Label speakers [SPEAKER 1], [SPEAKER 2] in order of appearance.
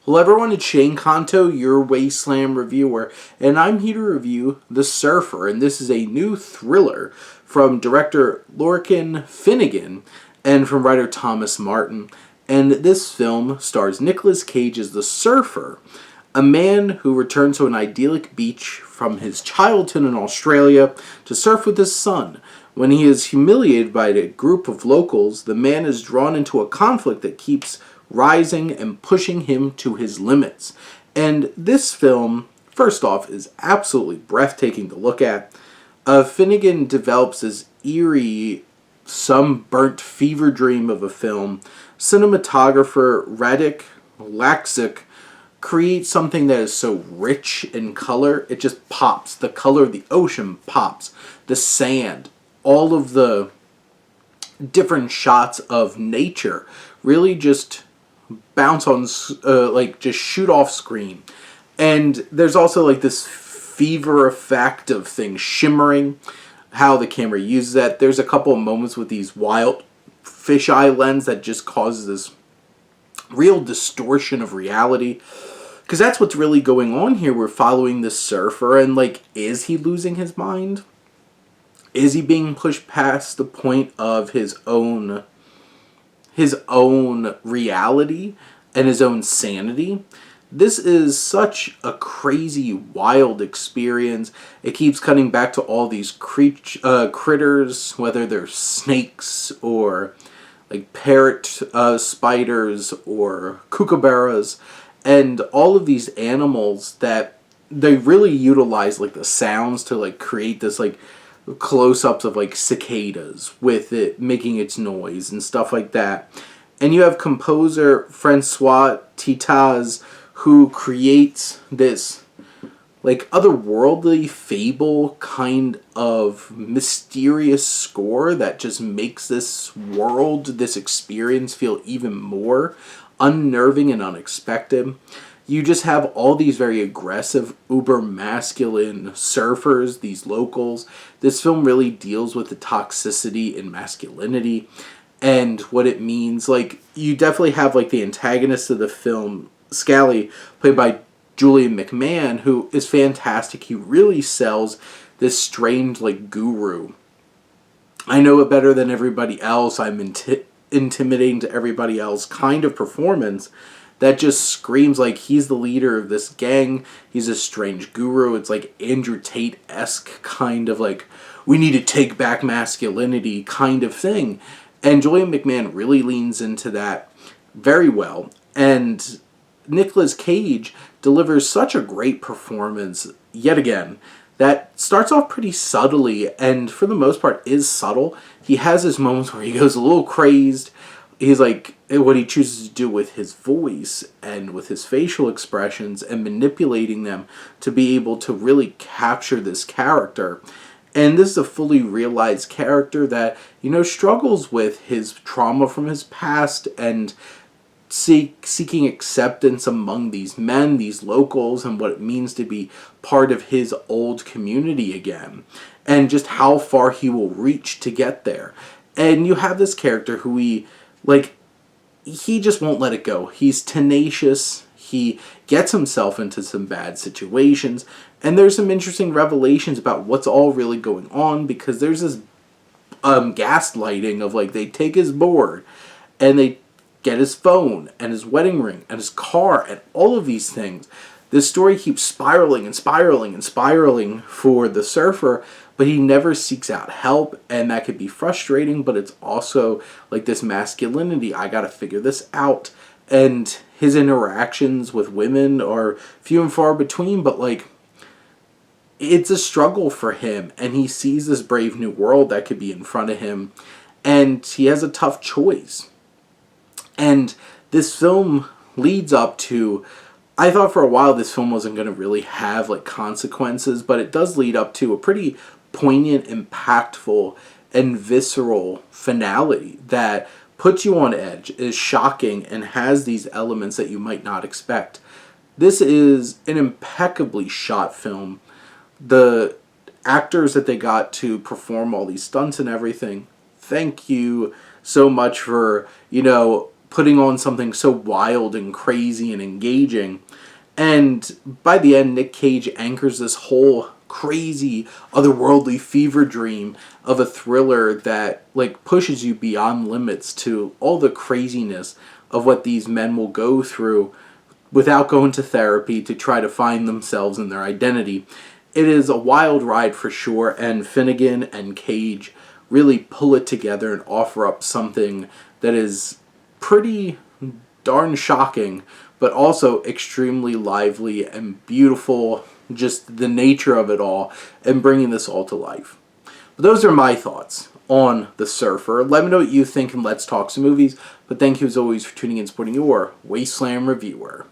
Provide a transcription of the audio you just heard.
[SPEAKER 1] Hello everyone, it's Shane Kanto, your Wasteland reviewer, and I'm here to review The Surfer, and this is a new thriller from director Lorcan Finnegan and from writer Thomas Martin. And this film stars Nicolas Cage as the Surfer, a man who returns to an idyllic beach from his childhood in Australia to surf with his son. When he is humiliated by a group of locals, the man is drawn into a conflict that keeps rising and pushing him to his limits. And this film, first off, is absolutely breathtaking to look at. Finnegan develops this eerie, sunburnt fever dream of a film. Cinematographer Radek Laxic creates something that is so rich in color, it just pops. The color of the ocean pops. The sand, all of the different shots of nature really just bounce on, just shoot off screen. And there's also like this fever effect of things shimmering, how the camera uses that. There's a couple of moments with these wild fisheye lens that just causes this real distortion of reality. Because that's what's really going on here. We're following this surfer, and like, is he losing his mind? Is he being pushed past the point of his own reality and his own sanity? This is such a crazy, wild experience. It keeps cutting back to all these critters, whether they're snakes or like parrot spiders or kookaburras, and all of these animals that they really utilize like the sounds to like create this like close-ups of like cicadas with it making its noise and stuff like that. And you have composer Francois Titaz, who creates this like otherworldly fable kind of mysterious score that just makes this world, this experience feel even more unnerving and unexpected. You just have all these very aggressive, uber masculine surfers, these locals. This film really deals with the toxicity and masculinity and what it means. Like, you definitely have like the antagonist of the film, Scally, played by Julian McMahon, who is fantastic. He really sells this strange like guru. I know it better than everybody else. I'm intimidating to everybody else kind of performance that just screams like he's the leader of this gang. He's a strange guru. It's like Andrew Tate-esque kind of like, we need to take back masculinity kind of thing. And Julian McMahon really leans into that very well. And Nicolas Cage delivers such a great performance yet again that starts off pretty subtly and for the most part is subtle. He has his moments where he goes a little crazed. He's like, what he chooses to do with his voice and with his facial expressions and manipulating them to be able to really capture this character. And this is a fully realized character that, you know, struggles with his trauma from his past and seeking acceptance among these men, these locals, and what it means to be part of his old community again. And just how far he will reach to get there. And you have this character who he just won't let it go. He's tenacious. He gets himself into some bad situations. And there's some interesting revelations about what's all really going on, because there's this gaslighting of like, they take his board and they get his phone and his wedding ring and his car and all of these things. This story keeps spiraling and spiraling and spiraling for the surfer, but he never seeks out help, and that could be frustrating, but it's also like this masculinity. I gotta figure this out. And his interactions with women are few and far between, but like, it's a struggle for him, and he sees this brave new world that could be in front of him, and he has a tough choice. And this film leads up to, I thought for a while this film wasn't going to really have like consequences, but it does lead up to a pretty poignant, impactful, and visceral finale that puts you on edge, is shocking, and has these elements that you might not expect. This is an impeccably shot film. The actors that they got to perform all these stunts and everything, thank you so much for, you know, putting on something so wild and crazy and engaging. And by the end, Nick Cage anchors this whole crazy, otherworldly fever dream of a thriller that like pushes you beyond limits to all the craziness of what these men will go through without going to therapy to try to find themselves and their identity. It is a wild ride for sure, and Finnegan and Cage really pull it together and offer up something that is pretty darn shocking, but also extremely lively and beautiful, just the nature of it all, and bringing this all to life. But those are my thoughts on The Surfer. Let me know what you think and let's talk some movies. But thank you as always for tuning in and supporting your Wasteland reviewer.